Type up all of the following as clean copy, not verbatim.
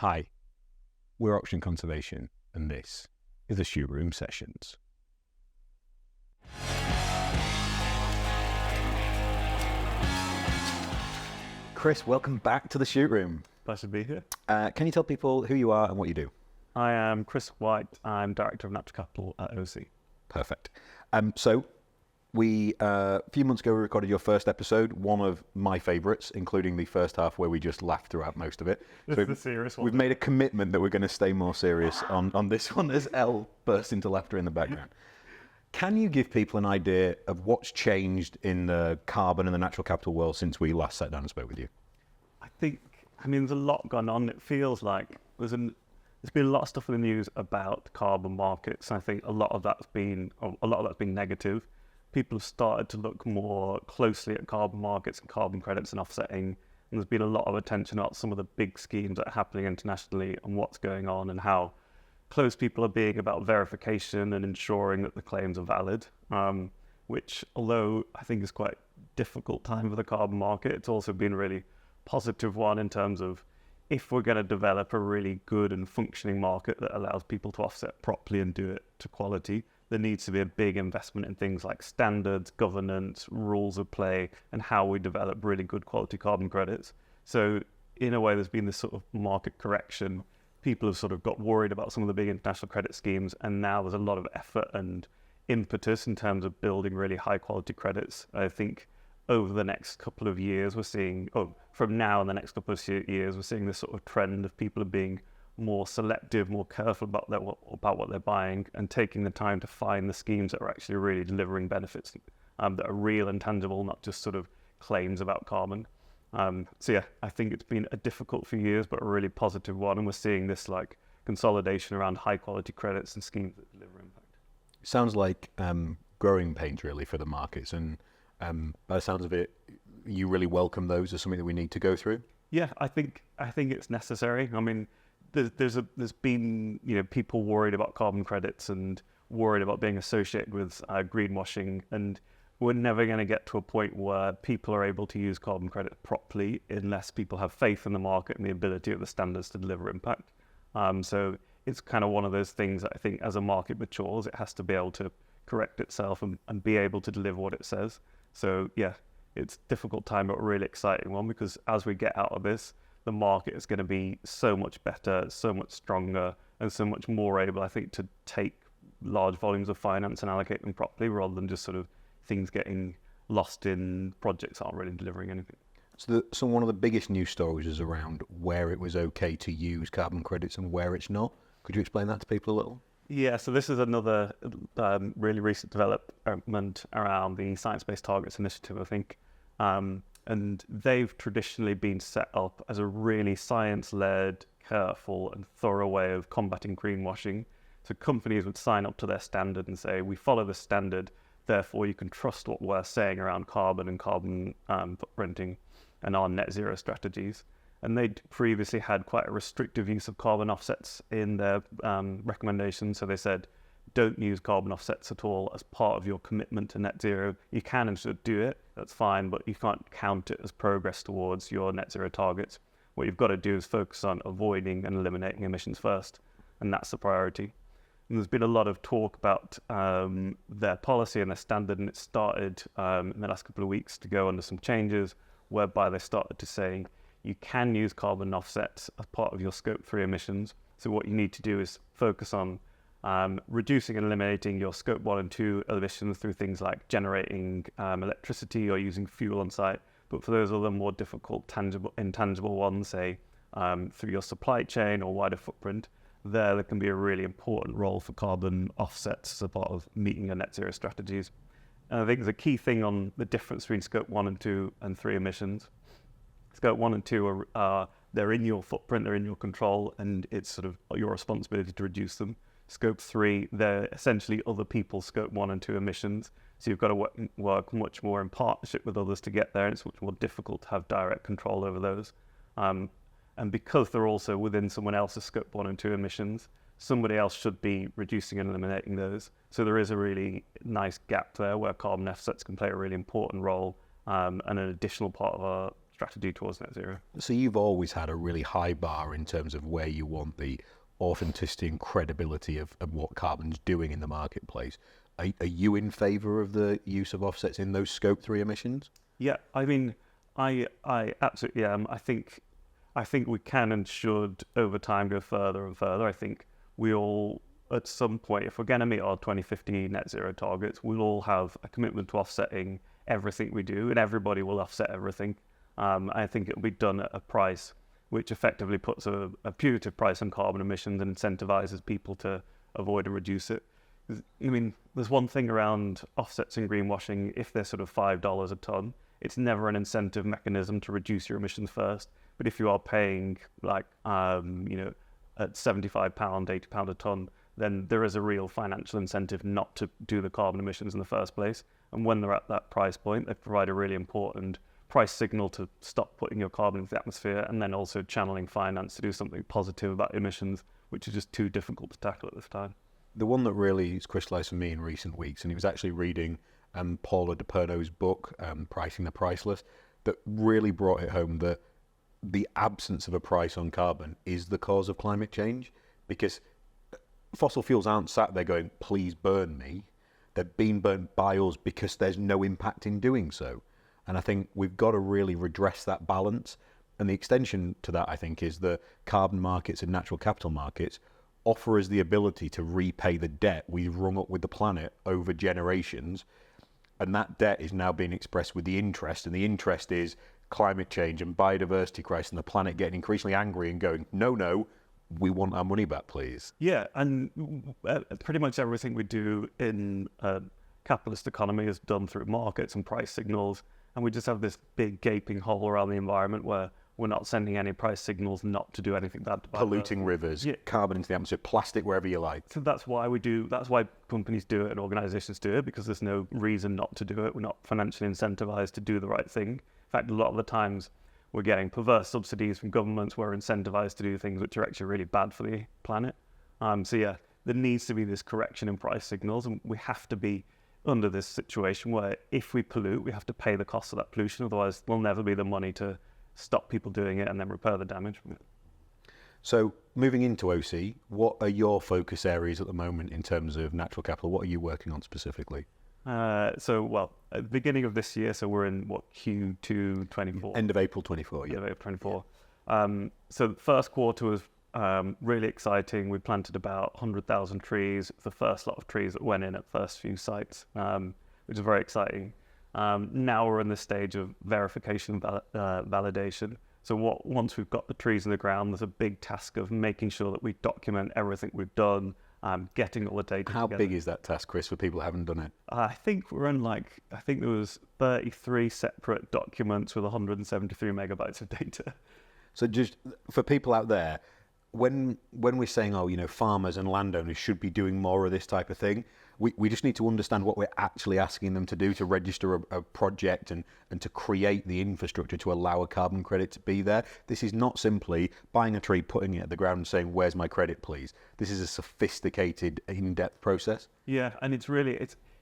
Hi, we're Oxygen Conservation, and this is the Shoot Room Sessions. Chris, welcome back to the Shoot Room. Pleasure to be here. Can you tell people who you are and what you do? I am Chris White. I'm Director of Natural Capital at OC. Perfect. So we, a few months ago, we recorded your first episode, one of my favourites, including the first half where we just laughed throughout most of it. This is the serious one. We've made a commitment that we're going to stay more serious on this one as Elle bursts into laughter in the background. Can you give people an idea of what's changed in the carbon and the natural capital world since we last sat down and spoke with you? There's a lot gone on. It feels like there's been a lot of stuff in the news about carbon markets. I think a lot of that's been negative. People have started to look more closely at carbon markets and carbon credits and offsetting. And there's been a lot of attention about some of the big schemes that are happening internationally and what's going on and how close people are being about verification and ensuring that the claims are valid, which, although I think is quite a difficult time for the carbon market, it's also been a really positive one in terms of if we're going to develop a really good and functioning market that allows people to offset properly and do it to quality, there needs to be a big investment in things like standards, governance, rules of play, and how we develop really good quality carbon credits. So in a way, there's been this sort of market correction. People have sort of got worried about some of the big international credit schemes, and now there's a lot of effort and impetus in terms of building really high quality credits. I think over the next couple of years, we're seeing, from now and the next couple of years, we're seeing this sort of trend of people being more selective, more careful about what they're buying, and taking the time to find the schemes that are actually really delivering benefits that are real and tangible, not just sort of claims about carbon. I think it's been a difficult few years, but a really positive one, and we're seeing this like consolidation around high quality credits and schemes that deliver impact. Sounds like growing pains really for the markets, and by the sounds of it, you really welcome those as something that we need to go through. Yeah, I think it's necessary. I mean, there's been people worried about carbon credits and worried about being associated with greenwashing, and we're never going to get to a point where people are able to use carbon credit properly unless people have faith in the market and the ability of the standards to deliver impact. So it's kind of one of those things that I think as a market matures, it has to be able to correct itself and be able to deliver what it says. So yeah, it's a difficult time, but a really exciting one, because as we get out of this, the market is going to be so much better, so much stronger, and so much more able, I think, to take large volumes of finance and allocate them properly, rather than just sort of things getting lost in projects that aren't really delivering anything. So one of the biggest news stories is around where it was okay to use carbon credits and where it's not. Could you explain that to people a little? Yeah, so this is another really recent development around the Science Based Targets Initiative, I think. And they've traditionally been set up as a really science-led, careful and thorough way of combating greenwashing. So companies would sign up to their standard and say, we follow the standard, therefore you can trust what we're saying around carbon and carbon footprinting and our net zero strategies. And they'd previously had quite a restrictive use of carbon offsets in their recommendations. So they said, don't use carbon offsets at all as part of your commitment to net zero. You can and should do it, that's fine, but you can't count it as progress towards your net zero targets. What you've got to do is focus on avoiding and eliminating emissions first, and that's the priority. And there's been a lot of talk about their policy and their standard, and it started in the last couple of weeks to go under some changes, whereby they started to say you can use carbon offsets as part of your Scope 3 emissions. So what you need to do is focus on reducing and eliminating your Scope 1 and 2 emissions through things like generating electricity or using fuel on site. But for those other more difficult, intangible ones, say through your supply chain or wider footprint, there can be a really important role for carbon offsets as a part of meeting your net zero strategies. And I think the key thing on the difference between Scope 1 and 2 and 3 emissions, Scope 1 and 2 are they're in your footprint, they're in your control, and it's sort of your responsibility to reduce them. Scope 3, they're essentially other people's Scope 1 and 2 emissions. So you've got to work much more in partnership with others to get there. And it's much more difficult to have direct control over those. And because they're also within someone else's Scope 1 and 2 emissions, somebody else should be reducing and eliminating those. So there is a really nice gap there where carbon offsets can play a really important role and an additional part of our strategy towards net zero. So you've always had a really high bar in terms of where you want the authenticity and credibility of what carbon's doing in the marketplace. Are you in favour of the use of offsets in those Scope 3 emissions? Yeah, I mean, I absolutely am. I think we can and should over time go further and further. I think we all, at some point, if we're going to meet our 2050 net zero targets, we'll all have a commitment to offsetting everything we do, and everybody will offset everything. I think it'll be done at a price which effectively puts a punitive price on carbon emissions and incentivizes people to avoid and reduce it. I mean, there's one thing around offsets and greenwashing. If they're sort of $5 a ton, it's never an incentive mechanism to reduce your emissions first. But if you are paying like, at £75, £80 a ton, then there is a real financial incentive not to do the carbon emissions in the first place. And when they're at that price point, they provide a really important price signal to stop putting your carbon into the atmosphere, and then also channeling finance to do something positive about emissions, which is just too difficult to tackle at this time. The one that really has crystallised for me in recent weeks, and he was actually reading Paula DePerno's book, Pricing the Priceless, that really brought it home that the absence of a price on carbon is the cause of climate change, because fossil fuels aren't sat there going, please burn me. They're being burnt by us because there's no impact in doing so. And I think we've got to really redress that balance. And the extension to that, I think, is the carbon markets and natural capital markets offer us the ability to repay the debt we've rung up with the planet over generations. And that debt is now being expressed with the interest. And the interest is climate change and biodiversity crisis and the planet getting increasingly angry and going, no, we want our money back, please. Yeah, and pretty much everything we do in a capitalist economy is done through markets and price signals. And we just have this big gaping hole around the environment where we're not sending any price signals not to do anything bad. Polluting rivers, carbon into the atmosphere, plastic wherever you like. So that's why companies do it and organizations do it, because there's no reason not to do it. We're not financially incentivized to do the right thing. In fact, a lot of the times we're getting perverse subsidies from governments where we're incentivized to do things which are actually really bad for the planet. There needs to be this correction in price signals, and we have to be under this situation where if we pollute, we have to pay the cost of that pollution. Otherwise, there'll never be the money to stop people doing it and then repair the damage from it. So moving into OC, what are your focus areas at the moment in terms of natural capital? What are you working on specifically? At the beginning of this year, so we're in Q2 24. End of April 24, yeah. End of April 24. So the first quarter was really exciting. We planted about 100,000 trees. The first lot of trees that went in at first few sites, which is very exciting. Now we're in the stage of verification and validation. So once we've got the trees in the ground, there's a big task of making sure that we document everything we've done, getting all the data How together. big is that task, Chris, for people who haven't done it? I think we're in there was 33 separate documents with 173 megabytes of data. So just for people out there, when we're saying, farmers and landowners should be doing more of this type of thing, we just need to understand what we're actually asking them to do to register a project and to create the infrastructure to allow a carbon credit to be there. This is not simply buying a tree, putting it at the ground and saying, where's my credit, please? This is a sophisticated, in-depth process. Yeah, and it's really,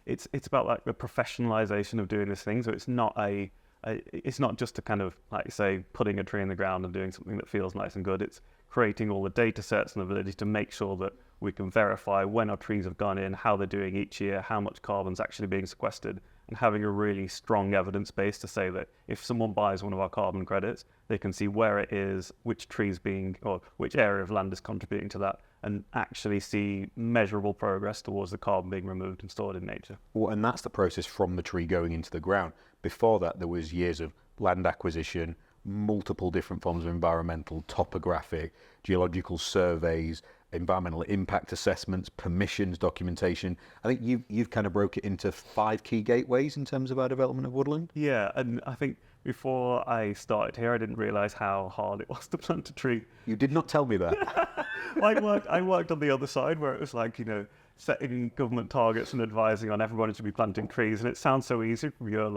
it's about like the professionalization of doing this thing. So it's not it's not just a kind of, like say, putting a tree in the ground and doing something that feels nice and good. It's creating all the data sets and the ability to make sure that we can verify when our trees have gone in, how they're doing each year, how much carbon's actually being sequestered, and having a really strong evidence base to say that if someone buys one of our carbon credits, they can see where it is, which trees or which area of land is contributing to that, and actually see measurable progress towards the carbon being removed and stored in nature. Well, and that's the process from the tree going into the ground. Before that, there was years of land acquisition, multiple different forms of environmental, topographic, geological surveys, environmental impact assessments, permissions, documentation. I think you've kind of broke it into 5 key gateways in terms of our development of woodland. Yeah, and I think before I started here, I didn't realize how hard it was to plant a tree. You did not tell me that. I worked on the other side where it was like, setting government targets and advising on everyone should be planting trees. And it sounds so easy from your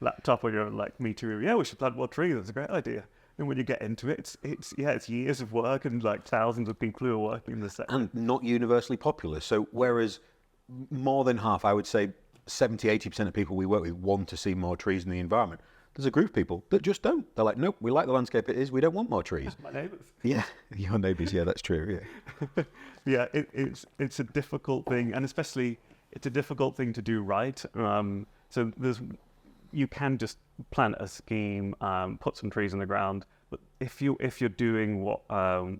laptop or your meeting room. Yeah, we should plant more trees. That's a great idea. And when you get into it, it's years of work and thousands of people who are working in the sector. And not universally popular. So whereas more than half, I would say 70, 80% of people we work with want to see more trees in the environment, There's a group of people that just don't. They're like, nope, we like the landscape it is. We don't want more trees. My neighbours. Yeah, your neighbours. Yeah, that's true. Yeah. Yeah, it's a difficult thing, and especially it's a difficult thing to do right. So you can just plant a scheme, put some trees in the ground, but if you're doing what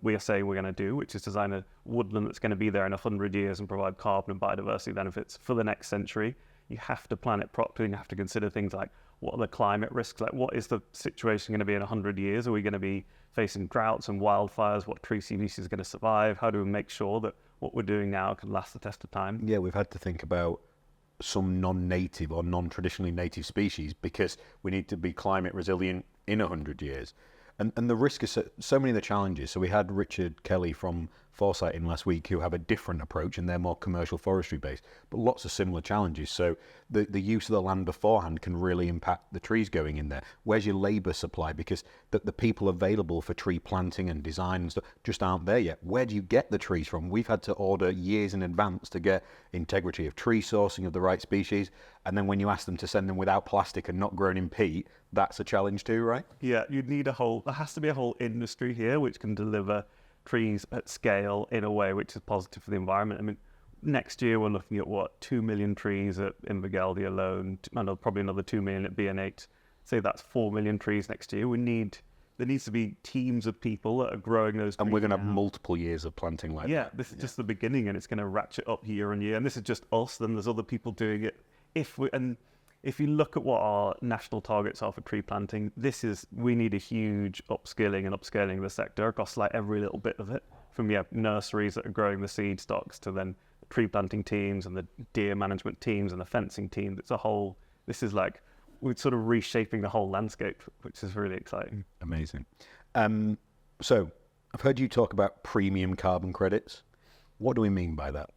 we are saying we're going to do, which is design a woodland that's going to be there in 100 years and provide carbon and biodiversity benefits for the next century, you have to plan it properly, and you have to consider things like, what are the climate risks? Like, what is the situation going to be in 100 years? Are we going to be facing droughts and wildfires? What tree species is going to survive? How do we make sure that what we're doing now can last the test of time? Yeah, we've had to think about some non-native or non-traditionally native species because we need to be climate resilient in 100 years. And the risk is so many of the challenges. So we had Richard Kelly from Foresight in last week who have a different approach and they're more commercial forestry based, but lots of similar challenges. So the use of the land beforehand can really impact the trees going in there. Where's your labour supply? Because the people available for tree planting and design and stuff just aren't there yet. Where do you get the trees from? We've had to order years in advance to get integrity of tree sourcing of the right species. And then when you ask them to send them without plastic and not grown in peat, that's a challenge too, right? Yeah, there has to be a whole industry here which can deliver trees at scale in a way which is positive for the environment. I mean, next year we're looking at 2 million trees at Invergeld alone, and probably another 2 million at BN8. Say that's 4 million trees next year. There needs to be teams of people that are growing those trees. And we're going to have multiple years of planting like that. Yeah, this is just the beginning, and it's going to ratchet up year on year. And this is just us. Then there's other people doing it. If you look at what our national targets are for tree planting, we need a huge upskilling and upscaling of the sector across like every little bit of it, from nurseries that are growing the seed stocks to then tree planting teams and the deer management teams and the fencing team. We're sort of reshaping the whole landscape, which is really exciting. Amazing. So I've heard you talk about premium carbon credits. What do we mean by that?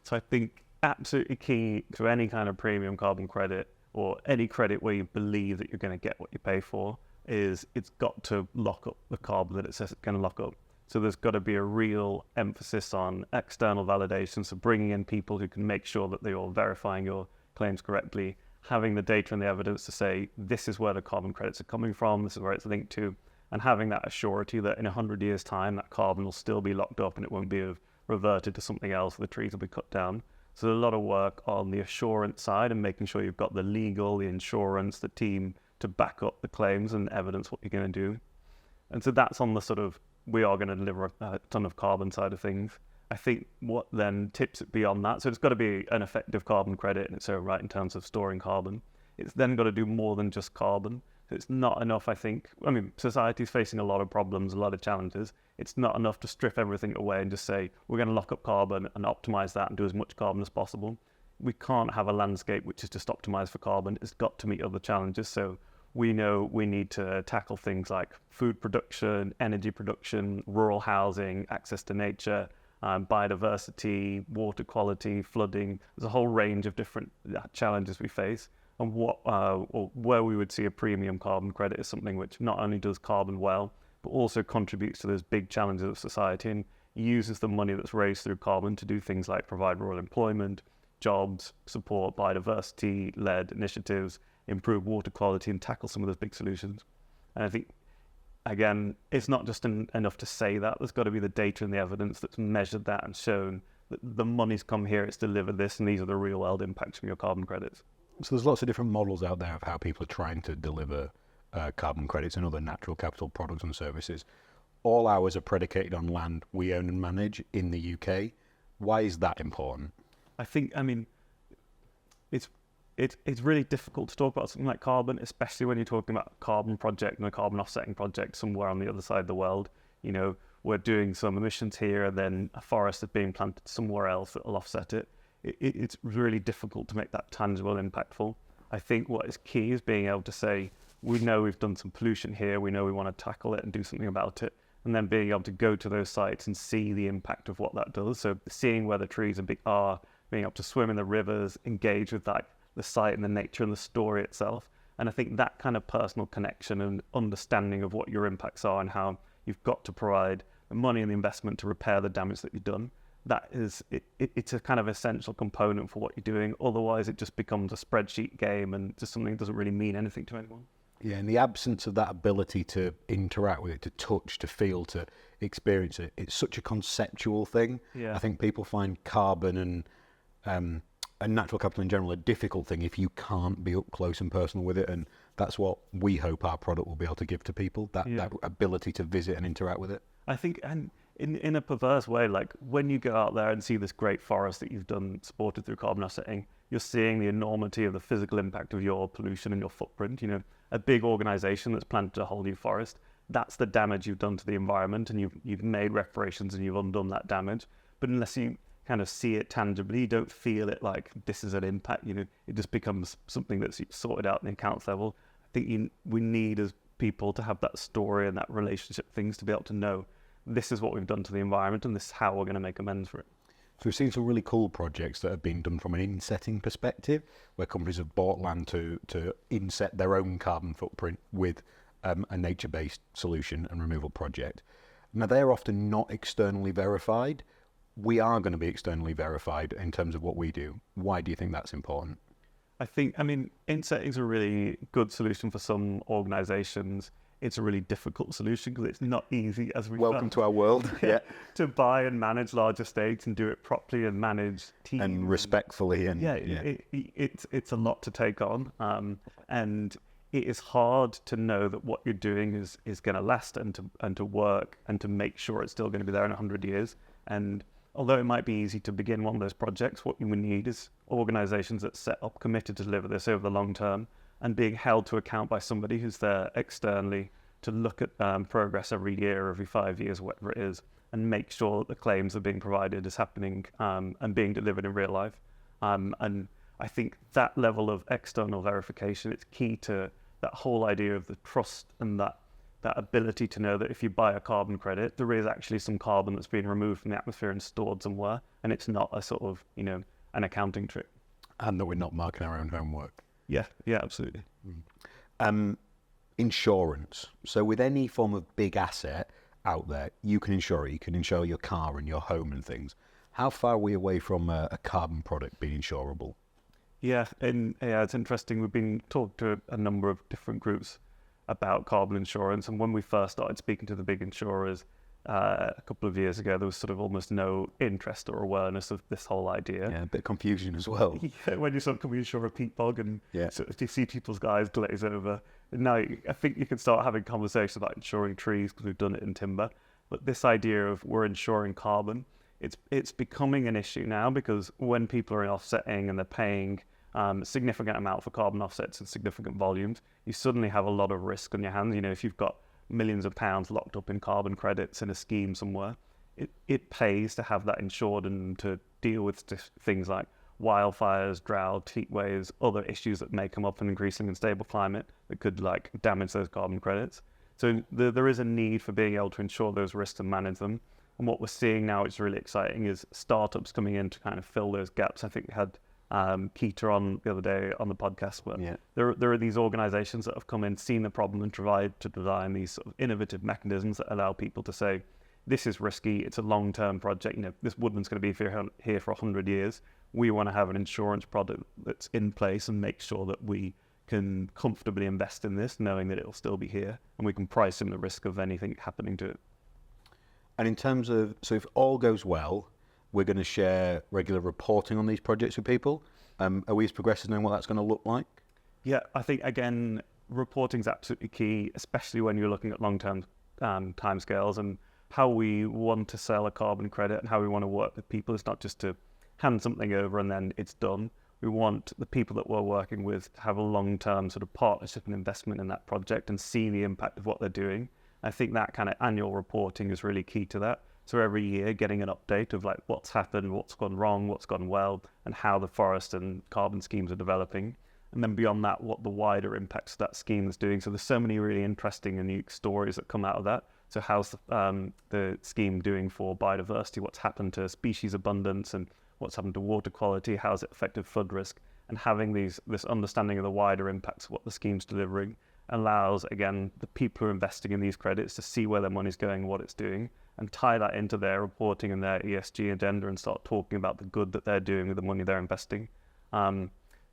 So I think absolutely key to any kind of premium carbon credit or any credit where you believe that you're going to get what you pay for is it's got to lock up the carbon that it says it's going to lock up. So there's got to be a real emphasis on external validation, so bringing in people who can make sure that they're all verifying your claims correctly, having the data and the evidence to say this is where the carbon credits are coming from, this is where it's linked to, and having that assurity that in 100 years' time that carbon will still be locked up and it won't be reverted to something else, the trees will be cut down. So there's a lot of work on the assurance side and making sure you've got the legal, the insurance, the team to back up the claims and evidence what you're going to do. And so that's on the sort of, we are going to deliver a ton of carbon side of things. I think what then tips it beyond that, so it's got to be an effective carbon credit in its own right in terms of storing carbon. It's then got to do more than just carbon. It's not enough, I think. I mean, society's facing a lot of problems, a lot of challenges. It's not enough to strip everything away and just say, we're going to lock up carbon and optimize that and do as much carbon as possible. We can't have a landscape which is just optimized for carbon. It's got to meet other challenges. So we know we need to tackle things like food production, energy production, rural housing, access to nature, biodiversity, water quality, flooding. There's a whole range of different challenges we face. And where we would see a premium carbon credit is something which not only does carbon well, but also contributes to those big challenges of society and uses the money that's raised through carbon to do things like provide rural employment, jobs, support biodiversity-led initiatives, improve water quality, and tackle some of those big solutions. And I think, again, it's not just enough to say that. There's got to be the data and the evidence that's measured that and shown that the money's come here, it's delivered this, and these are the real-world impacts from your carbon credits. So there's lots of different models out there of how people are trying to deliver carbon credits and other natural capital products and services. All ours are predicated on land we own and manage in the UK. Why is that important? I think, it's really difficult to talk about something like carbon, especially when you're talking about a carbon project and a carbon offsetting project somewhere on the other side of the world. We're doing some emissions here and then a forest is being planted somewhere else that will offset it. It's really difficult to make that tangible and impactful. I think what is key is being able to say, we know we've done some pollution here, we know we want to tackle it and do something about it, and then being able to go to those sites and see the impact of what that does. So seeing where the trees are, being able to swim in the rivers, engage with that, the site and the nature and the story itself. And I think that kind of personal connection and understanding of what your impacts are and how you've got to provide the money and the investment to repair the damage that you've done, it's a kind of essential component for what you're doing. Otherwise, it just becomes a spreadsheet game and just something that doesn't really mean anything to anyone. Yeah, in the absence of that ability to interact with it, to touch, to feel, to experience it, it's such a conceptual thing. Yeah. I think people find carbon and natural capital in general a difficult thing if you can't be up close and personal with it, and that's what we hope our product will be able to give to people, that ability to visit and interact with it. I think, and in a perverse way, like when you go out there and see this great forest that you've done supported through carbon offsetting, you're seeing the enormity of the physical impact of your pollution and your footprint. You know, a big organization that's planted a whole new forest, that's the damage you've done to the environment, and you've made reparations and you've undone that damage. But unless you kind of see it tangibly, you don't feel it like this is an impact. You know, it just becomes something that's sorted out in the accounts level. I think we need as people to have that story and that relationship things to be able to know this is what we've done to the environment and this is how we're going to make amends for it. So we've seen some really cool projects that have been done from an insetting perspective, where companies have bought land to inset their own carbon footprint with a nature-based solution and removal project. Now, they're often not externally verified. We are going to be externally verified in terms of what we do. Why do you think that's important? I mean, insetting is a really good solution for some organizations. It's a really difficult solution because it's not easy, as we Welcome to our world. Yeah. To buy and manage large estates and do it properly and manage teams and respectfully. And it's a lot to take on, and it is hard to know that what you're doing is going to last and to work and to make sure it's still going to be there in 100 years. And although it might be easy to begin one of those projects, what you would need is organizations that set up committed to deliver this over the long term, and being held to account by somebody who's there externally to look at progress every year, every 5 years, whatever it is, and make sure that the claims are being provided is happening and being delivered in real life. And I think that level of external verification, it's key to that whole idea of the trust and that ability to know that if you buy a carbon credit, there is actually some carbon that's being removed from the atmosphere and stored somewhere, and it's not a sort of, an accounting trick. And that we're not marking our own homework. Yeah, absolutely. Insurance. So with any form of big asset out there, you can insure it. You can insure your car and your home and things. How far are we away from a carbon product being insurable? Yeah, it's interesting. We've been talking to a number of different groups about carbon insurance, and when we first started speaking to the big insurers a couple of years ago, there was sort of almost no interest or awareness of this whole idea. Yeah, a bit of confusion as well. Yeah, when you sort of come insure a peat bog and sort of you see people's eyes glaze over. And now I think you can start having conversations about insuring trees because we've done it in timber. But this idea of we're insuring carbon, it's becoming an issue now, because when people are offsetting and they're paying a significant amount for carbon offsets in significant volumes, you suddenly have a lot of risk on your hands. If you've got millions of pounds locked up in carbon credits in a scheme somewhere, it pays to have that insured and to deal with things like wildfires, drought, heat waves, other issues that may come up in increasing and stable climate that could damage those carbon credits. So there is a need for being able to insure those risks and manage them. And what we're seeing now, which is really exciting, is startups coming in to kind of fill those gaps. I think we had Keita on the other day on the podcast, but there are these organizations that have come in, seen the problem, and tried to design these sort of innovative mechanisms that allow people to say, this is risky, it's a long-term project, this woodland's going to be here for 100 years. We want to have an insurance product that's in place and make sure that we can comfortably invest in this, knowing that it'll still be here, and we can price in the risk of anything happening to it. And in terms of, so if all goes well, we're going to share regular reporting on these projects with people. Are we as progressive knowing what that's going to look like? Yeah, I think, again, reporting is absolutely key, especially when you're looking at long-term timescales and how we want to sell a carbon credit and how we want to work with people. It's not just to hand something over and then it's done. We want the people that we're working with to have a long-term sort of partnership and investment in that project and see the impact of what they're doing. I think that kind of annual reporting is really key to that. So every year getting an update of what's happened, what's gone wrong, what's gone well, and how the forest and carbon schemes are developing. And then beyond that, what the wider impacts of that scheme is doing. So there's so many really interesting and unique stories that come out of that. So how's the scheme doing for biodiversity? What's happened to species abundance and what's happened to water quality? How's it affected flood risk? And having this understanding of the wider impacts of what the scheme's delivering allows, again, the people who are investing in these credits to see where their money's going and what it's doing, and tie that into their reporting and their ESG agenda and start talking about the good that they're doing with the money they're investing.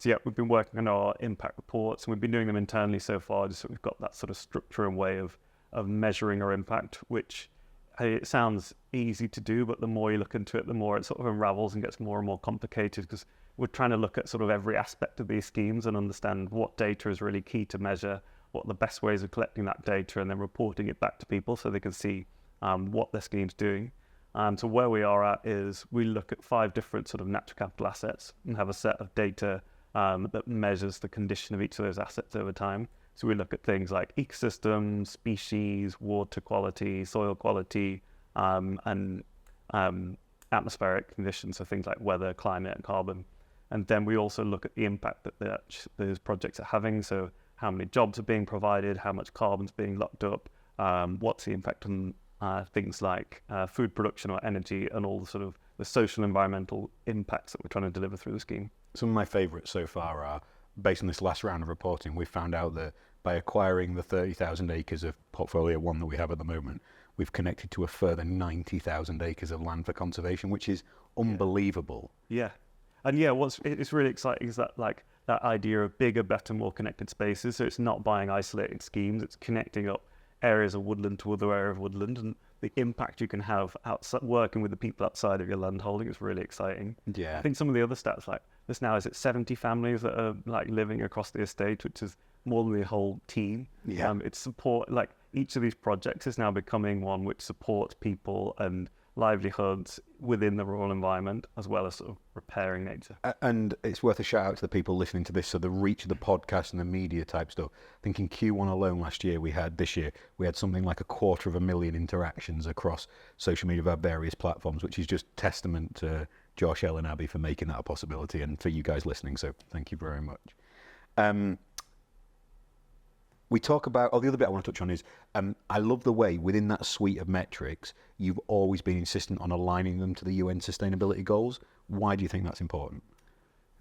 So yeah, we've been working on our impact reports, and we've been doing them internally so far, just so we've got that sort of structure and way of measuring our impact, which it sounds easy to do, but the more you look into it, the more it sort of unravels and gets more and more complicated, because we're trying to look at sort of every aspect of these schemes and understand what data is really key to measure, what are the best ways of collecting that data, and then reporting it back to people so they can see what their scheme's doing. So where we are at is we look at 5 different sort of natural capital assets and have a set of data that measures the condition of each of those assets over time. So we look at things like ecosystems, species, water quality, soil quality, and atmospheric conditions, so things like weather, climate, and carbon. And then we also look at the impact that those projects are having. So how many jobs are being provided, how much carbon's being locked up, what's the impact on things like food production or energy, and all the sort of the social environmental impacts that we're trying to deliver through the scheme. Some of my favourites so far are, based on this last round of reporting, we found out that by acquiring the 30,000 acres of Portfolio 1 that we have at the moment, we've connected to a further 90,000 acres of land for conservation, which is unbelievable. Yeah. And yeah, it's really exciting is that like that idea of bigger, better, more connected spaces. So it's not buying isolated schemes, it's connecting up areas of woodland to other areas of woodland, and the impact you can have outside working with the people outside of your land holding is really exciting. Yeah. I think some of the other stats, like this now, is it 70 families that are like living across the estate, which is more than the whole team. Yeah. It's support, like each of these projects is now becoming one which supports people and livelihoods within the rural environment, as well as sort of repairing nature. And it's worth a shout out to the people listening to this. So the reach of the podcast and the media type stuff. I think in Q1 alone this year, we had something like 250,000 interactions across social media of our various platforms, which is just testament to Josh, Elle, and Abby for making that a possibility, and for you guys listening. So thank you very much. We talk about, the other bit I want to touch on is, I love the way within that suite of metrics, you've always been insistent on aligning them to the UN sustainability goals. Why do you think that's important?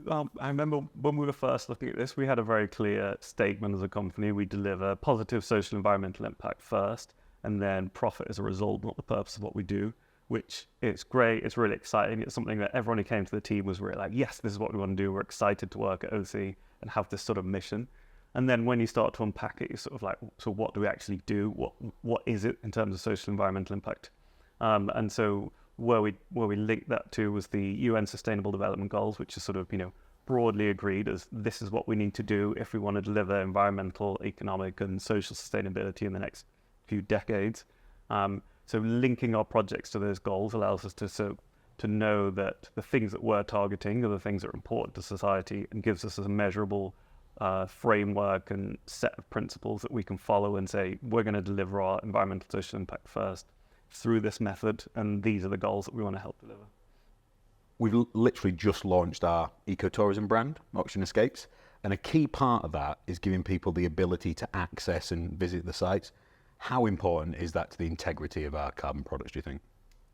I remember when we were first looking at this, we had a very clear statement as a company. We deliver positive social environmental impact first, and then profit as a result, not the purpose of what we do, which it's great. It's really exciting. It's something that everyone who came to the team was really like, yes, this is what we want to do. We're excited to work at OC and have this sort of mission. And then when you start to unpack it, you're sort of like, so what do we actually do? What is it in terms of social environmental impact? And so where we linked that to was the UN Sustainable Development Goals, which is sort of, broadly agreed as this is what we need to do if we want to deliver environmental, economic, and social sustainability in the next few decades. So linking our projects to those goals allows us to know that the things that we're targeting are the things that are important to society, and gives us a measurable framework and set of principles that we can follow and say, we're going to deliver our environmental social impact first through this method, and these are the goals that we want to help deliver. We've literally just launched our ecotourism brand, Oxygen Escapes, and a key part of that is giving people the ability to access and visit the sites. How important is that to the integrity of our carbon products, do you think?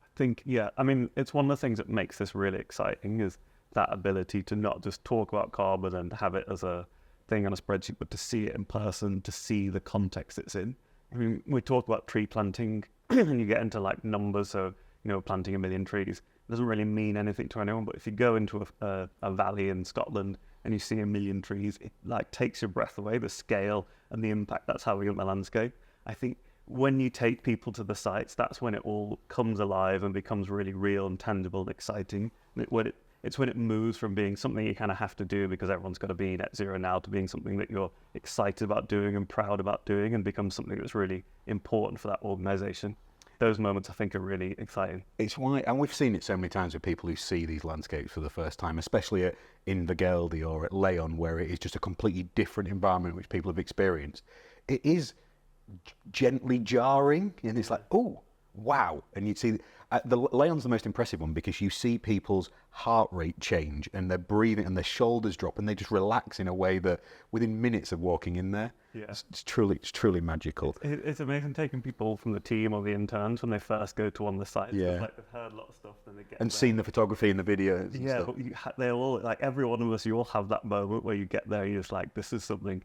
I think, yeah, I mean, it's one of the things that makes this really exciting, is that ability to not just talk about carbon and have it as a thing on a spreadsheet, but to see it in person, to see the context it's in. I mean, we talk about tree planting and you get into like numbers, so, planting 1 million trees. It doesn't really mean anything to anyone, but if you go into a valley in Scotland and you see 1 million trees, it like takes your breath away, the scale and the impact that's having on the landscape. I think when you take people to the sites, that's when it all comes alive and becomes really real and tangible and exciting. It's when it moves from being something you kind of have to do because everyone's got to be net zero now, to being something that you're excited about doing and proud about doing, and becomes something that's really important for that organization. Those moments, I think, are really exciting. It's why, and we've seen it so many times with people who see these landscapes for the first time, especially in the Geldy or at Leon, where it is just a completely different environment which people have experienced. It is gently jarring, and it's like, oh, wow. And you'd see the Leon's the most impressive one, because you see people's heart rate change and their breathing and their shoulders drop, and they just relax in a way that within minutes of walking in there, it's truly magical. It's amazing taking people from the team or the interns when they first go to one of the sites. Yeah. Like they've heard a lot of stuff, then they get and there. seen the photography and the videos. And yeah, stuff. but they all, like every one of us, you all have that moment where you get there, you're just like, there's something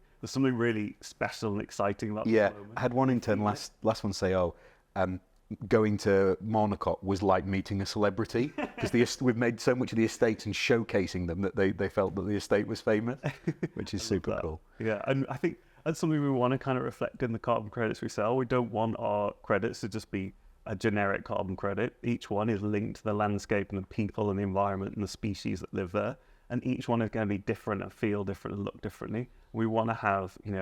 really special and exciting about this moment. I had one intern last one say, going to Monaco was like meeting a celebrity, because we've made so much of the estates and showcasing them that they felt that the estate was famous, which is super cool. Yeah, and I think that's something we want to kind of reflect in the carbon credits we sell. We don't want our credits to just be a generic carbon credit. Each one is linked to the landscape and the people and the environment and the species that live there. And each one is going to be different and feel different and look differently. We want to have, we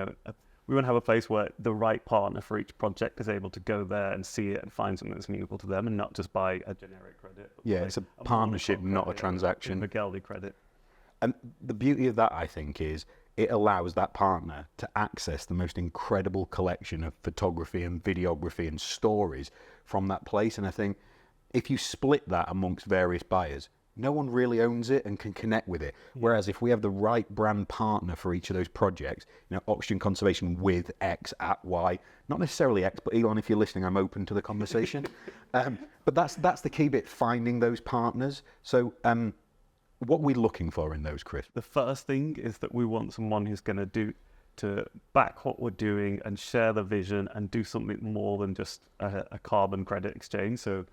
want to have a place where the right partner for each project is able to go there and see it and find something that's meaningful to them, and not just buy a generic credit. Yeah, it's a partnership, not a transaction. A Geldy credit. And the beauty of that, I think, is it allows that partner to access the most incredible collection of photography and videography and stories from that place. And I think if you split that amongst various buyers, no one really owns it and can connect with it. Whereas if we have the right brand partner for each of those projects, oxygen conservation with X at Y, not necessarily X, but Elon, if you're listening, I'm open to the conversation. But that's the key bit, finding those partners. So what are we looking for in those, Chris? The first thing is that we want someone who's going to back what we're doing and share the vision and do something more than just a carbon credit exchange. So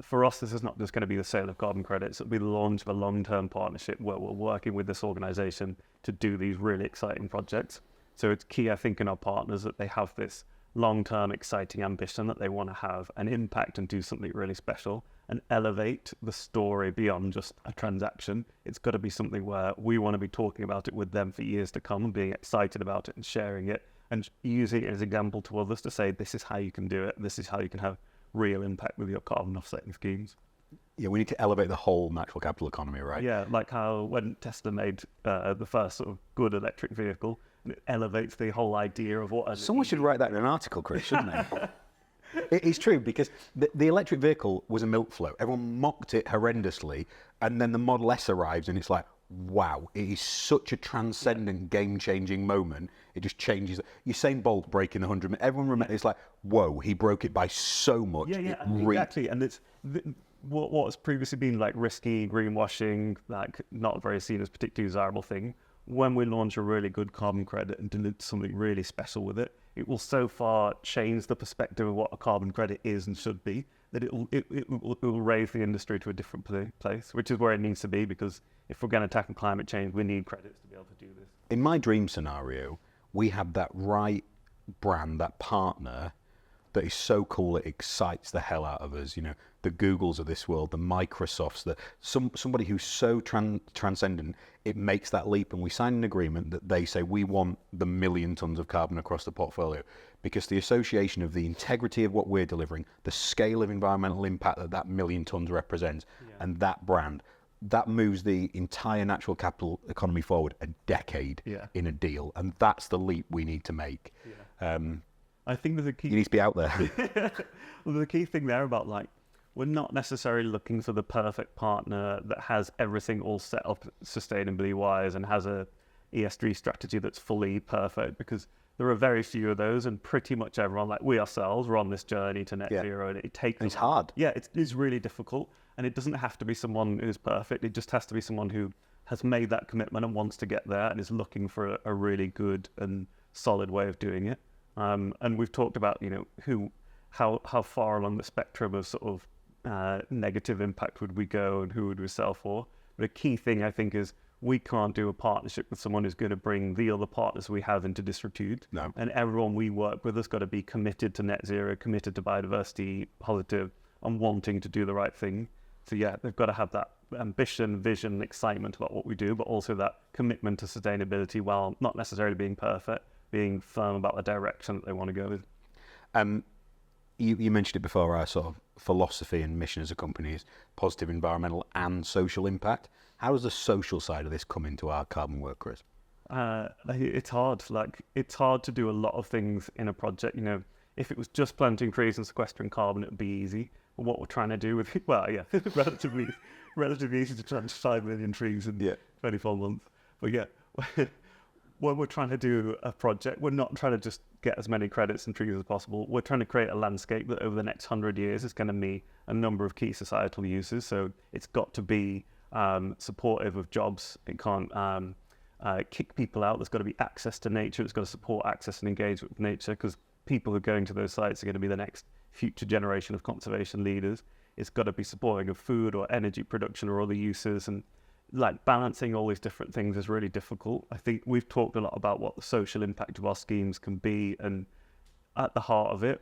for us, this is not just going to be the sale of carbon credits. It'll be the launch of a long-term partnership where we're working with this organization to do these really exciting projects. So it's key, I think, in our partners that they have this long-term exciting ambition that they want to have an impact and do something really special and elevate the story beyond just a transaction. It's got to be something where we want to be talking about it with them for years to come and being excited about it and sharing it and using it as an example to others to say, this is how you can do it. This is how you can have real impact with your carbon offsetting schemes. Yeah, we need to elevate the whole natural capital economy, right? Yeah, like how when Tesla made the first sort of good electric vehicle, it elevates the whole idea of what... Someone should write that in an article, Chris, shouldn't they? It's true, because the electric vehicle was a milk float. Everyone mocked it horrendously, and then the Model S arrives, and it's like, wow, it is such a transcendent, game-changing moment. It just changes. Usain Bolt breaking 100. Everyone remembers. It's like, whoa, he broke it by so much. Yeah, exactly. And it's what's previously been like risky, greenwashing, like not very seen as particularly desirable thing. When we launch a really good carbon credit and do something really special with it, it will so far change the perspective of what a carbon credit is and should be, that it will raise the industry to a different place, which is where it needs to be, because if we're going to tackle climate change, we need credits to be able to do this. In my dream scenario, we have that right brand, that partner that is so cool it excites the hell out of us. The Googles of this world, the Microsofts, somebody who's so transcendent, it makes that leap, and we sign an agreement that they say we want the 1 million tons of carbon across the portfolio, because the association of the integrity of what we're delivering, the scale of environmental impact that 1 million tons represents, and that brand, that moves the entire natural capital economy forward a decade in a deal, and that's the leap we need to make. I think there's a key... You need to be out there. Well, the key thing there about, like, we're not necessarily looking for the perfect partner that has everything all set up sustainably wise and has a ESG strategy that's fully perfect, because there are very few of those, and pretty much everyone, like we ourselves, we're on this journey to net zero, and it takes... And it's hard. Yeah, it's really difficult, and it doesn't have to be someone who's perfect. It just has to be someone who has made that commitment and wants to get there and is looking for a really good and solid way of doing it. And we've talked about, how far along the spectrum of sort of negative impact would we go and who would we sell for. But a key thing, I think, is we can't do a partnership with someone who's going to bring the other partners we have into disrepute. No. And everyone we work with has got to be committed to net zero, committed to biodiversity, positive, and wanting to do the right thing. So yeah, they've got to have that ambition, vision, excitement about what we do, but also that commitment to sustainability while not necessarily being perfect, being firm about the direction that they want to go with. You mentioned it before, our sort of philosophy and mission as a company is positive environmental and social impact. How does the social side of this come into our carbon work, Chris? It's hard. It's hard to do a lot of things in a project. If it was just planting trees and sequestering carbon, it would be easy. But what we're trying to do with, relatively easy to plant 5 million trees in 24 months. But yeah, when we're trying to do a project, we're not trying to just get as many credits and trees as possible. We're trying to create a landscape that over the next 100 years is going to meet a number of key societal uses. So it's got to be supportive of jobs. It can't kick people out. There's got to be access to nature. It's got to support access and engagement with nature, because people who are going to those sites are going to be the next future generation of conservation leaders. It's got to be supporting of food or energy production or other uses, and like balancing all these different things is really difficult. I think we've talked a lot about what the social impact of our schemes can be, and at the heart of it,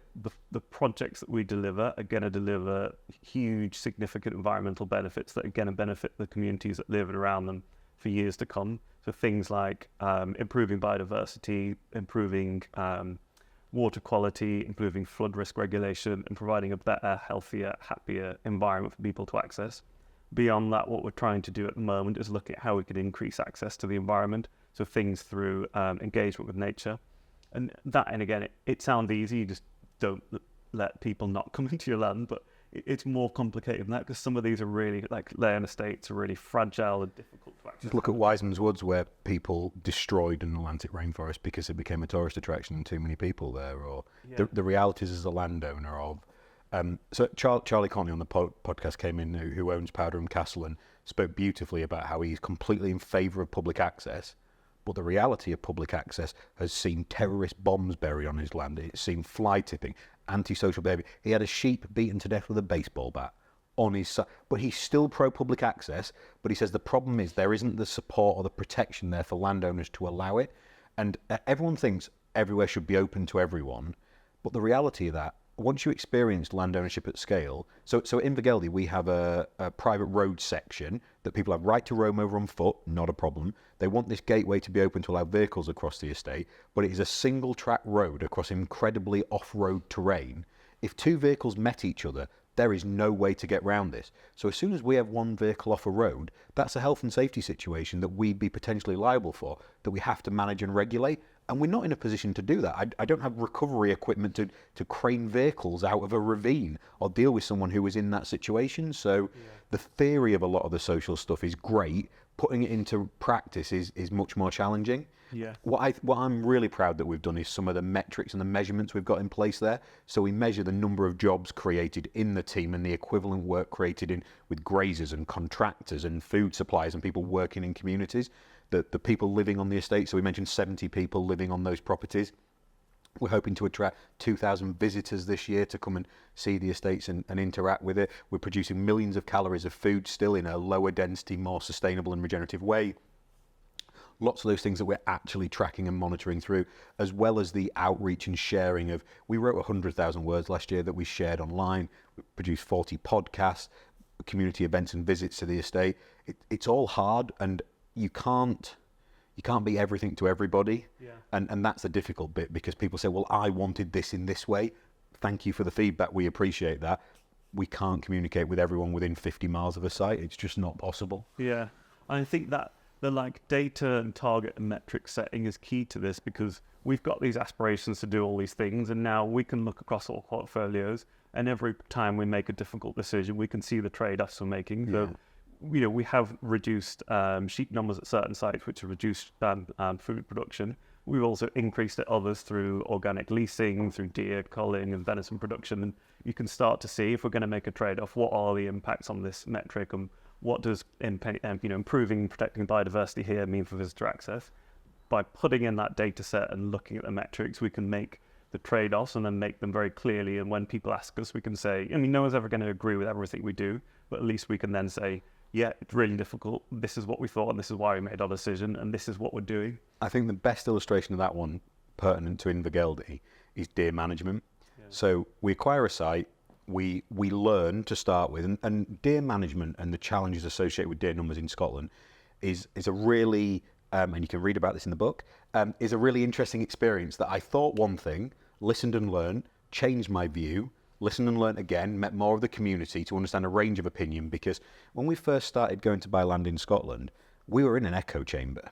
the projects that we deliver are going to deliver huge, significant environmental benefits that are going to benefit the communities that live around them for years to come. So things like improving biodiversity, improving water quality, improving flood risk regulation, and providing a better, healthier, happier environment for people to access. Beyond that, what we're trying to do at the moment is look at how we can increase access to the environment. So things through engagement with nature. And that, and again, it sounds easy, you just don't let people not come into your land, but it's more complicated than that, because some of these are really, like land estates are really fragile and difficult to access. Just look at Wiseman's Woods, where people destroyed an Atlantic rainforest because it became a tourist attraction and too many people there, or the realities as a landowner of... so Charlie Connolly on the podcast came in, who owns Powderham Castle, and spoke beautifully about how he's completely in favour of public access. But the reality of public access has seen terrorist bombs buried on his land. It's seen fly tipping, antisocial behaviour. He had a sheep beaten to death with a baseball bat on his side. But he's still pro-public access. But he says the problem is there isn't the support or the protection there for landowners to allow it. And everyone thinks everywhere should be open to everyone. But the reality of that, once you experience land ownership at scale, so in Invergeldy we have a private road section that people have right to roam over on foot, not a problem. They want this gateway to be open to allow vehicles across the estate, but it is a single track road across incredibly off-road terrain. If two vehicles met each other, there is no way to get round this. So as soon as we have one vehicle off a road, that's a health and safety situation that we'd be potentially liable for, that we have to manage and regulate. And we're not in a position to do that. I don't have recovery equipment to crane vehicles out of a ravine or deal with someone who was in that situation. So the theory of a lot of the social stuff is great. Putting it into practice is much more challenging. Yeah. What I'm really proud that we've done is some of the metrics and the measurements we've got in place there. So we measure the number of jobs created in the team and the equivalent work created with grazers and contractors and food suppliers and people working in communities. The people living on the estate, so we mentioned 70 people living on those properties. We're hoping to attract 2,000 visitors this year to come and see the estates and interact with it. We're producing millions of calories of food still in a lower density, more sustainable and regenerative way. Lots of those things that we're actually tracking and monitoring through, as well as the outreach and sharing of... We wrote 100,000 words last year that we shared online. We produced 40 podcasts, community events and visits to the estate. It's all hard, and you can't be everything to everybody. And that's the difficult bit, because people say, well, I wanted this in this way. Thank you for the feedback, we appreciate that. We can't communicate with everyone within 50 miles of a site. It's just not possible. Yeah, I think that the data and target and metric setting is key to this, because we've got these aspirations to do all these things, and now we can look across all portfolios, and every time we make a difficult decision, we can see the trade-offs we're making. So, we have reduced sheep numbers at certain sites, which have reduced food production. We've also increased at others through organic leasing, through deer culling and venison production. And you can start to see, if we're going to make a trade-off, what are the impacts on this metric, and what does improving and protecting biodiversity here mean for visitor access? By putting in that data set and looking at the metrics, we can make the trade-offs and then make them very clearly. And when people ask us, we can say, no one's ever going to agree with everything we do, but at least we can then say, yeah, it's really difficult. This is what we thought, and this is why we made our decision, and this is what we're doing. I think the best illustration of that one, pertinent to Invergeldy, is deer management. So we acquire a site, we learn to start with, and deer management and the challenges associated with deer numbers in Scotland is a really, and you can read about this in the book, is a really interesting experience that I thought one thing, listened and learned, changed my view, listened and learnt again, met more of the community to understand a range of opinion, because when we first started going to buy land in Scotland, we were in an echo chamber,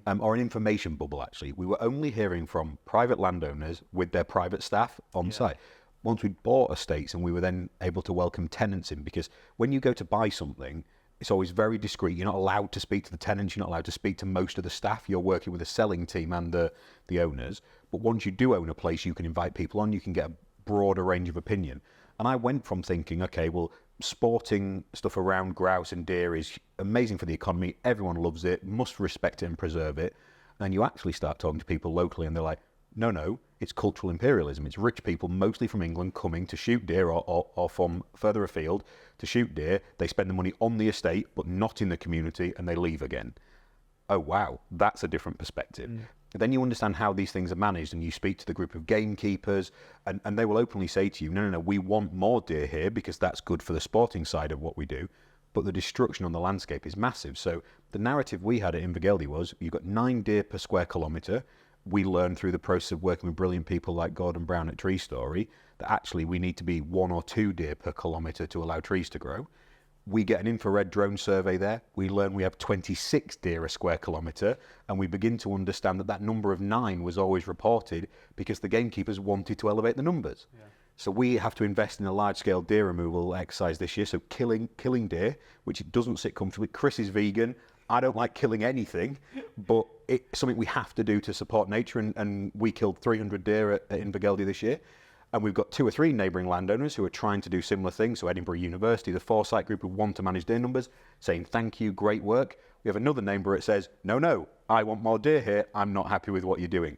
or an information bubble actually. We were only hearing from private landowners with their private staff on site. Once we'd bought estates, and we were then able to welcome tenants in, because when you go to buy something, it's always very discreet. You're not allowed to speak to the tenants, you're not allowed to speak to most of the staff. You're working with the selling team and the owners. But once you do own a place, you can invite people on, you can get a broader range of opinion. And I went from thinking, okay, well, sporting stuff around grouse and deer is amazing for the economy, everyone loves it, must respect it and preserve it. And you actually start talking to people locally, and they're like, no, It's cultural imperialism. It's rich people, mostly from England, coming to shoot deer or from further afield to shoot deer. They spend the money on the estate, but not in the community, and they leave again. Oh, wow, that's a different perspective. Then you understand how these things are managed, and you speak to the group of gamekeepers, and they will openly say to you, no, we want more deer here because that's good for the sporting side of what we do. But the destruction on the landscape is massive. So the narrative we had at Invergeldy was, you've got 9 deer per square kilometre. We learned through the process of working with brilliant people like Gordon Brown at Tree Story that actually we need to be 1 or 2 deer per kilometre to allow trees to grow. We get an infrared drone survey there. We learn we have 26 deer a square kilometre, and we begin to understand that number of 9 was always reported because the gamekeepers wanted to elevate the numbers. Yeah. So we have to invest in a large-scale deer removal exercise this year. So killing deer, which it doesn't sit comfortably. Chris is vegan. I don't like killing anything, but it's something we have to do to support nature. And we killed 300 deer at Invergeldy this year. And we've got 2 or 3 neighbouring landowners who are trying to do similar things. So Edinburgh University, the Foresight Group, who want to manage deer numbers, saying, thank you, great work. We have another neighbour that says, no, I want more deer here. I'm not happy with what you're doing.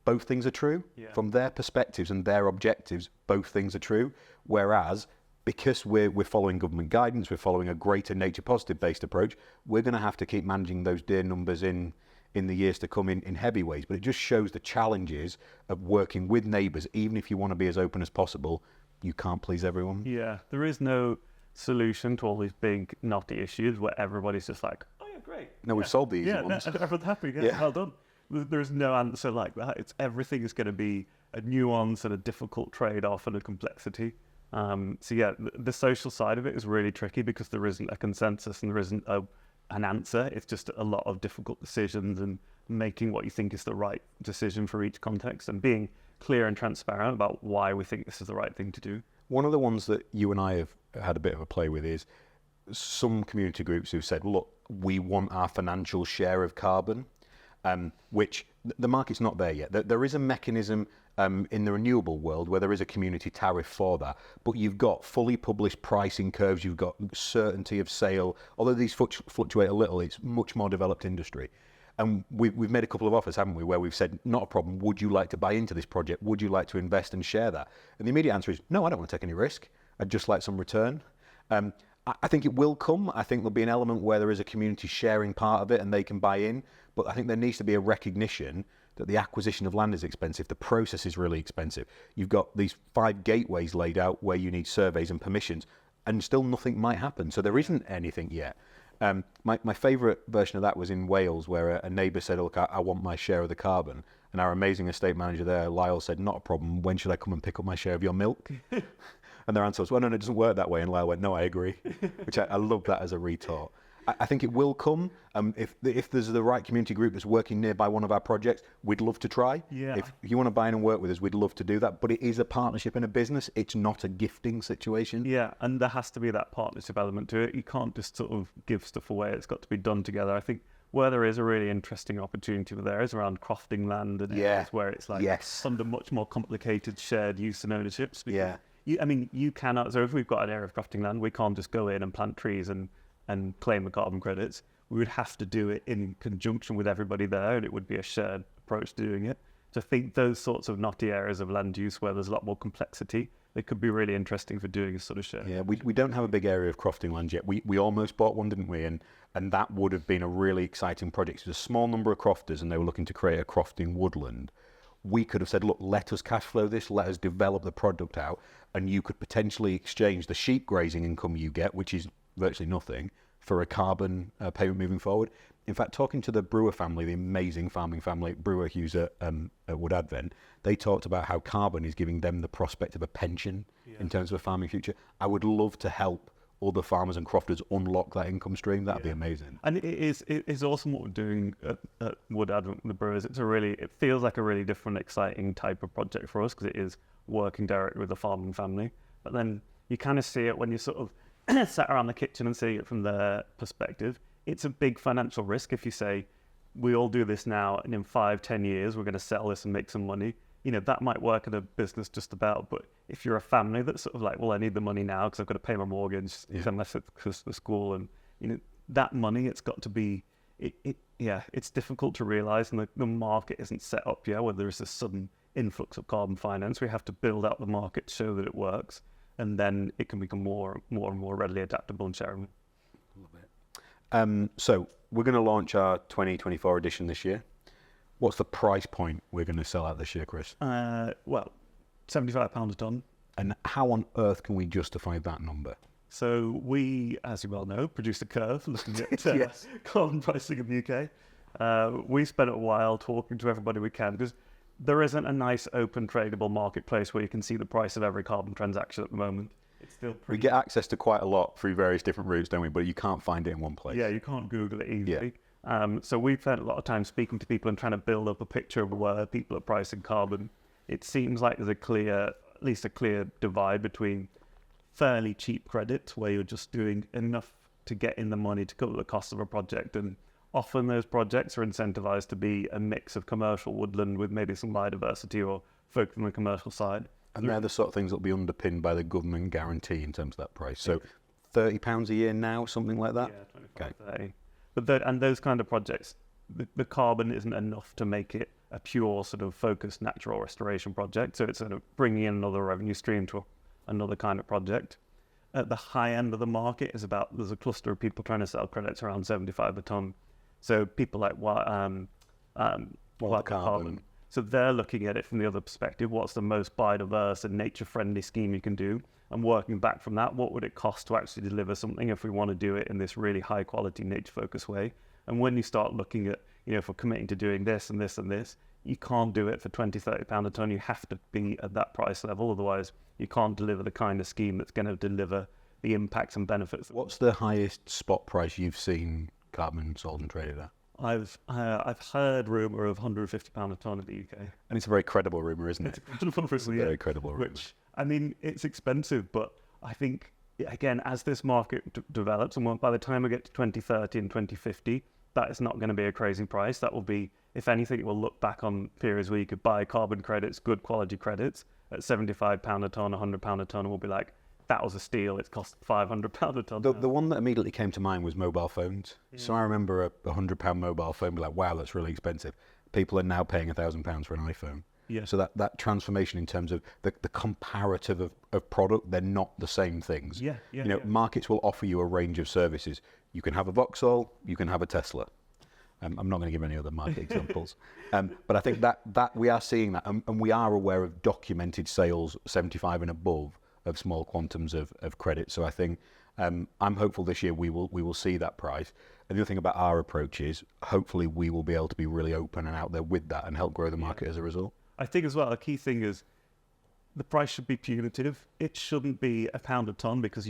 Both things are true. Yeah. From their perspectives and their objectives, both things are true. Whereas, because we're following government guidance, we're following a greater nature positive based approach, we're going to have to keep managing those deer numbers in the years to come in heavy ways. But it just shows the challenges of working with neighbours. Even if you want to be as open as possible, you can't please everyone. Yeah, there is no solution to all these big knotty issues where everybody's just like, oh yeah, great. No, we've solved the easy ones. Yeah, everyone's happy. Yeah, well done. There's no answer like that. Everything is going to be a nuance and a difficult trade-off and a complexity. So yeah, the social side of it is really tricky because there isn't a consensus and there isn't an answer. It's just a lot of difficult decisions and making what you think is the right decision for each context and being clear and transparent about why we think this is the right thing to do. One of the ones that you and I have had a bit of a play with is some community groups who've said, look, we want our financial share of carbon. Which the market's not there yet. There is a mechanism in the renewable world where there is a community tariff for that, but you've got fully published pricing curves, you've got certainty of sale. Although these fluctuate a little, it's much more developed industry. And we've made a couple of offers, haven't we, where we've said, not a problem, would you like to buy into this project? Would you like to invest and share that? And the immediate answer is, no, I don't want to take any risk. I'd just like some return. I think it will come. I think there'll be an element where there is a community sharing part of it and they can buy in. But I think there needs to be a recognition that the acquisition of land is expensive. The process is really expensive. You've got these 5 gateways laid out where you need surveys and permissions, and still nothing might happen. So there isn't anything yet. My favourite version of that was in Wales, where a neighbour said, look, I want my share of the carbon. And our amazing estate manager there, Lyle, said, not a problem. When should I come and pick up my share of your milk? And their answer was, well, no, it doesn't work that way. And Lyle went, no, I agree, which I love that as a retort. I think it will come. If there's the right community group that's working nearby one of our projects, we'd love to try. Yeah. If you want to buy in and work with us, we'd love to do that. But it is a partnership in a business. It's not a gifting situation. Yeah, and there has to be that partnership element to it. You can't just sort of give stuff away. It's got to be done together. I think where there is a really interesting opportunity there is around crofting land and areas where it's like under much more complicated shared use and ownerships. Yeah. You cannot, so if we've got an area of crofting land, we can't just go in and plant trees and claim the carbon credits. We would have to do it in conjunction with everybody there, and it would be a shared approach to doing it. So I think those sorts of knotty areas of land use where there's a lot more complexity, they could be really interesting for doing a sort of share. Yeah, we don't have a big area of crofting land yet. We almost bought one, didn't we? And that would have been a really exciting project. There's a small number of crofters, and they were looking to create a crofting woodland. We could have said, look, let us cash flow this, let us develop the product out, and you could potentially exchange the sheep grazing income you get, which is virtually nothing, for a carbon payment moving forward. In fact, talking to the Brewer family, the amazing farming family, Brewer Hughes at Wood Advent, they talked about how carbon is giving them the prospect of a pension in terms of a farming future. I would love to help other farmers and crofters unlock that income stream. That'd be amazing. And it is awesome what we're doing at Wood Advent with the Brewers. It feels like a really different, exciting type of project for us because it is working directly with the farming family. But then you kind of see it when you sort of sat around the kitchen and see it from their perspective. It's a big financial risk if you say, we all do this now and in 5-10 years we're going to sell this and make some money. That might work in a business just about, but if you're a family that's sort of like, well, I need the money now because I've got to pay my mortgage, unless it's the school, and that money, it's got to be, it's difficult to realize, and the market isn't set up yet where there is a sudden influx of carbon finance. We have to build out the market, show that it works, and then it can become more and more readily adaptable and shareable. So we're going to launch our 2024 edition this year. What's the price point we're going to sell at this year, Chris? Well, £75 a tonne. And how on earth can we justify that number? So we, as you well know, produced a curve looking at Yes. carbon pricing in the UK. We spent a while talking to everybody we can, because there isn't a nice open tradable marketplace where you can see the price of every carbon transaction at the moment. It's still We get access to quite a lot through various different routes, don't we? But you can't find it in one place. Yeah, you can't Google it easily. So we've spent a lot of time speaking to people and trying to build up a picture of where people are pricing carbon. It seems like there's at least a clear divide between fairly cheap credits, where you're just doing enough to get in the money to cover the cost of a project, and often those projects are incentivized to be a mix of commercial woodland with maybe some biodiversity, or focus on the commercial side. And they're the sort of things that will be underpinned by the government guarantee in terms of that price. So £30 a year now, something like that? Yeah, 25, 30. But those kind of projects, the carbon isn't enough to make it a pure sort of focused natural restoration project. So it's sort of bringing in another revenue stream to another kind of project. At the high end of the market there's a cluster of people trying to sell credits around 75 a tonne. So people like Carbon. So they're looking at it from the other perspective. What's the most biodiverse and nature-friendly scheme you can do? And working back from that, what would it cost to actually deliver something if we want to do it in this really high-quality, nature-focused way? And when you start looking at, if we're committing to doing this and this and this, you can't do it for £20, £30 a tonne. You have to be at that price level. Otherwise, you can't deliver the kind of scheme that's going to deliver the impacts and benefits. What's the highest spot price you've seen carbon sold and traded at? I've heard rumour of £150 a tonne in the UK. And it's a very credible rumour, isn't it? It's a very credible rumour. Which, I mean, it's expensive, but I think, again, as this market develops, and by the time we get to 2030 and 2050, that is not going to be a crazy price. That will be, if anything, it will look back on periods where you could buy carbon credits, good quality credits, at £75 a tonne, £100 a tonne, and we'll be like, that was a steal, it's cost £500 a tonne. The one that immediately came to mind was mobile phones. Yeah. So I remember a £100 mobile phone, be like, wow, that's really expensive. People are now paying £1,000 for an iPhone. Yeah. So that transformation in terms of the comparative of product, they're not the same things. Markets will offer you a range of services. You can have a Vauxhall, you can have a Tesla. I'm not going to give any other market examples. But I think that we are seeing that, and we are aware of documented sales 75 and above of small quantums of credit. So I think I'm hopeful this year we will see that price. And the other thing about our approach is hopefully we will be able to be really open and out there with that and help grow the market as a result. I think as well, a key thing is the price should be punitive. It shouldn't be £1 a tonne, because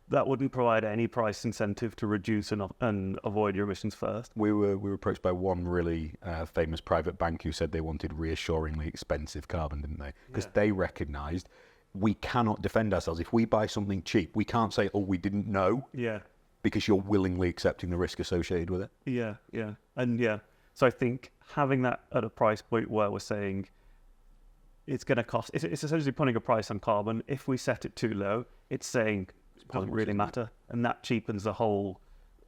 that wouldn't provide any price incentive to reduce and avoid your emissions first. We were approached by one really famous private bank who said they wanted reassuringly expensive carbon, didn't they? Because they recognised we cannot defend ourselves. If we buy something cheap, we can't say, oh, we didn't know. Yeah. Because you're willingly accepting the risk associated with it. Yeah. And so I think having that at a price point where we're saying it's going to cost, it's essentially putting a price on carbon. If we set it too low, it's saying it doesn't really matter. And that cheapens the whole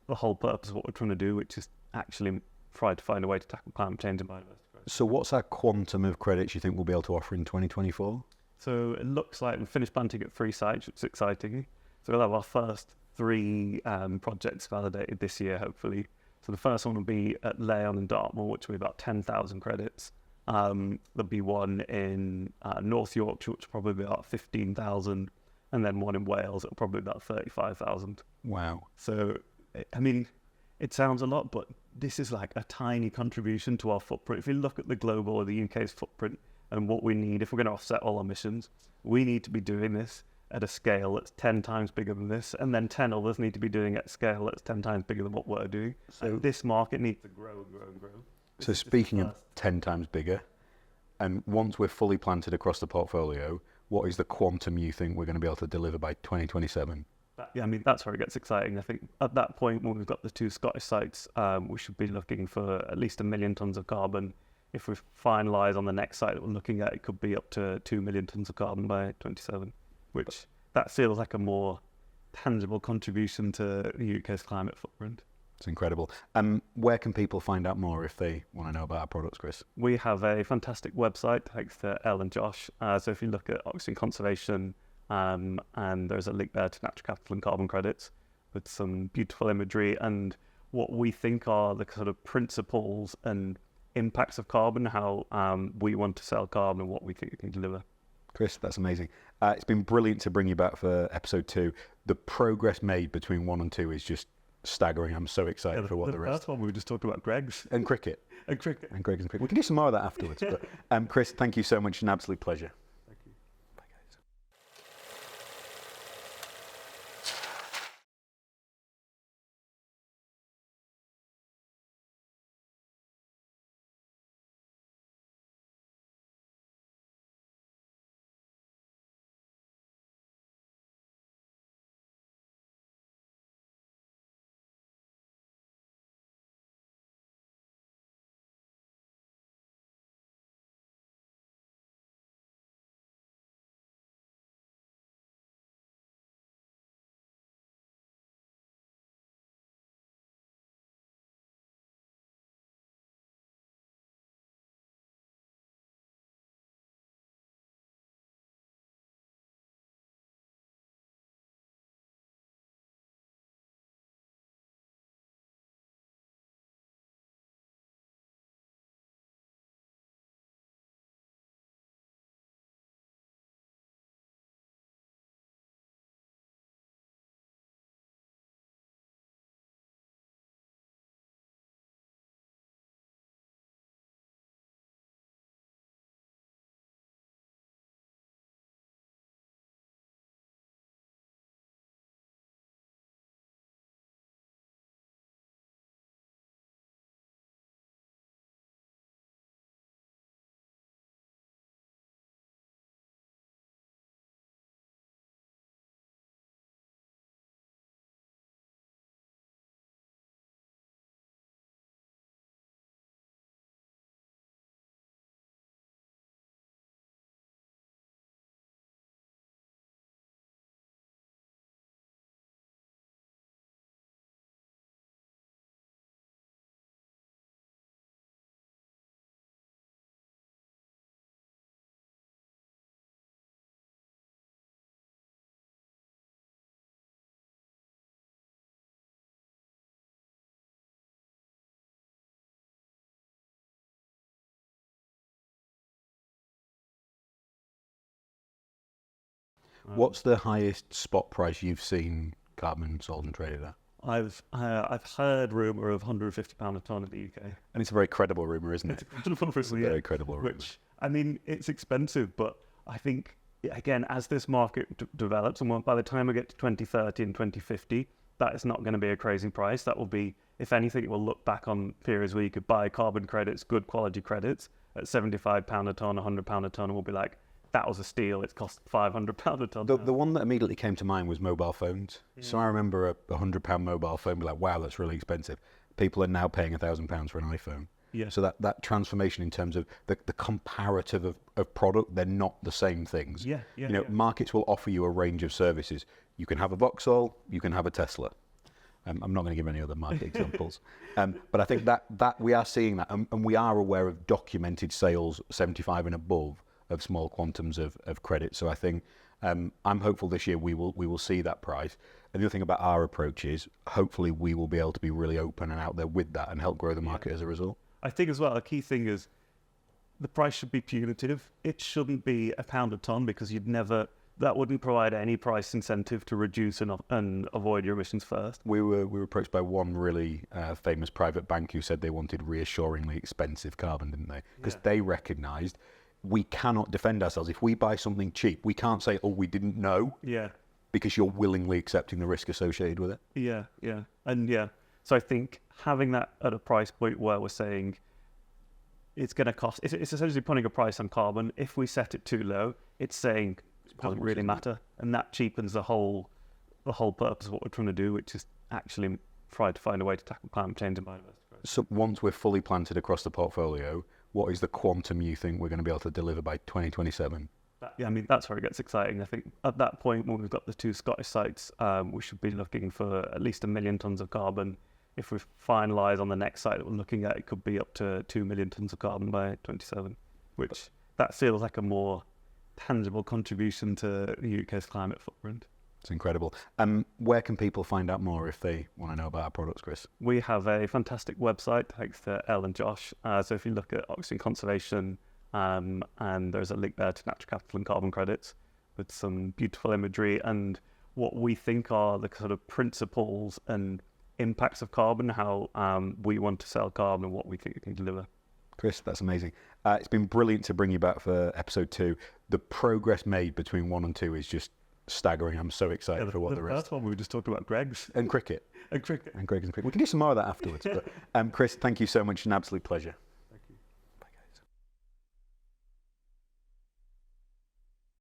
purpose of what we're trying to do, which is actually try to find a way to tackle climate change and biodiversity. So what's our quantum of credits you think we'll be able to offer in 2024? So it looks like we've finished planting at 3 sites, which is exciting. So we'll have our first 3 projects validated this year, hopefully. So the first one will be at Leon and Dartmoor, which will be about 10,000 credits. There'll be one in North Yorkshire, which will probably be about 15,000. And then one in Wales, it'll probably be about 35,000. Wow. So, I mean, it sounds a lot, but this is like a tiny contribution to our footprint. If you look at the global or the UK's footprint and what we need, if we're going to offset all emissions, we need to be doing this at a scale that's 10 times bigger than this, and then 10 others need to be doing it at a scale that's 10 times bigger than what we're doing. So this market needs to grow and grow and grow. So speaking of 10 times bigger, and once we're fully planted across the portfolio, what is the quantum you think we're going to be able to deliver by 2027? I mean, that's where it gets exciting. I think at that point, when we've got the 2 Scottish sites, we should be looking for at least 1 million tonnes of carbon. If we finalise on the next site that we're looking at, it could be up to 2 million tonnes of carbon by 27, which that feels like a more tangible contribution to the UK's climate footprint. It's incredible. Where can people find out more if they want to know about our products, Chris? We have a fantastic website thanks to Elle and Josh. So if you look at oxygen conservation, and there's a link there to natural capital and carbon credits with some beautiful imagery and what we think are the sort of principles and impacts of carbon, how we want to sell carbon and what we think it can deliver. Chris, that's amazing. It's been brilliant to bring you back for episode 2. The progress made between 1 and 2 is just staggering. I'm so excited for what the rest. First one we just talked about Greg's. And cricket. And cricket. And Greg's and cricket. We can do some more of that afterwards. But Chris, thank you so much. It's an absolute pleasure. Thank you. Bye, guys. What's the highest spot price you've seen carbon sold and traded at? I've heard rumour of £150 a tonne in the UK. And it's a very credible rumour, isn't it? It's a Very credible rumour. Which, I mean, it's expensive, but I think, again, as this market develops, and by the time we get to 2030 and 2050, that is not going to be a crazy price. That will be, if anything, it will look back on periods where you could buy carbon credits, good quality credits, at £75 a tonne, £100 a tonne, and we'll be like, that was a steal, it's cost £500 a tonne. The one that immediately came to mind was mobile phones. Yeah. So I remember a £100 mobile phone, be like, wow, that's really expensive. People are now paying £1,000 for an iPhone. Yeah. So that transformation in terms of the comparative of product, they're not the same things. Yeah. Markets will offer you a range of services. You can have a Vauxhall, you can have a Tesla. I'm not going to give any other market examples. But I think that we are seeing that, and we are aware of documented sales 75 and above of small quantums of credit. So I think I'm hopeful this year we will see that price. And the other thing about our approach is hopefully we will be able to be really open and out there with that and help grow the market as a result. I think as well, a key thing is the price should be punitive. It shouldn't be £1 a tonne, because that wouldn't provide any price incentive to reduce and avoid your emissions first. We were approached by one really famous private bank who said they wanted reassuringly expensive carbon, didn't they? Because they recognised we cannot defend ourselves. If we buy something cheap, we can't say, oh, we didn't know. Yeah. Because you're willingly accepting the risk associated with it. Yeah. So I think having that at a price point where we're saying it's going to cost, it's essentially putting a price on carbon. If we set it too low, it's saying it doesn't really matter. And that cheapens the whole purpose of what we're trying to do, which is actually try to find a way to tackle climate change and biodiversity. So once we're fully planted across the portfolio, what is the quantum you think we're going to be able to deliver by 2027? Yeah, I mean, that's where it gets exciting. I think at that point, when we've got the 2 Scottish sites, we should be looking for at least 1 million tonnes of carbon if we finalise on the next site that we're looking at, it could be up to 2 million tonnes of carbon by 27, which that feels like a more tangible contribution to the UK's climate footprint. It's incredible. Where can people find out more if they want to know about our products, Chris? We have a fantastic website thanks to Elle and Josh. So if you look at oxygen conservation, and there's a link there to natural capital and carbon credits with some beautiful imagery and what we think are the sort of principles and impacts of carbon, how we want to sell carbon and what we think it can deliver. Chris, that's amazing. It's been brilliant to bring you back for episode 2. The progress made between 1 and 2 is just staggering. I'm so excited for what the rest. That's one we just talked about, Greg's. And cricket. And cricket. And Greg's and cricket. We can do some more of that afterwards. But Chris, thank you so much. An absolute pleasure.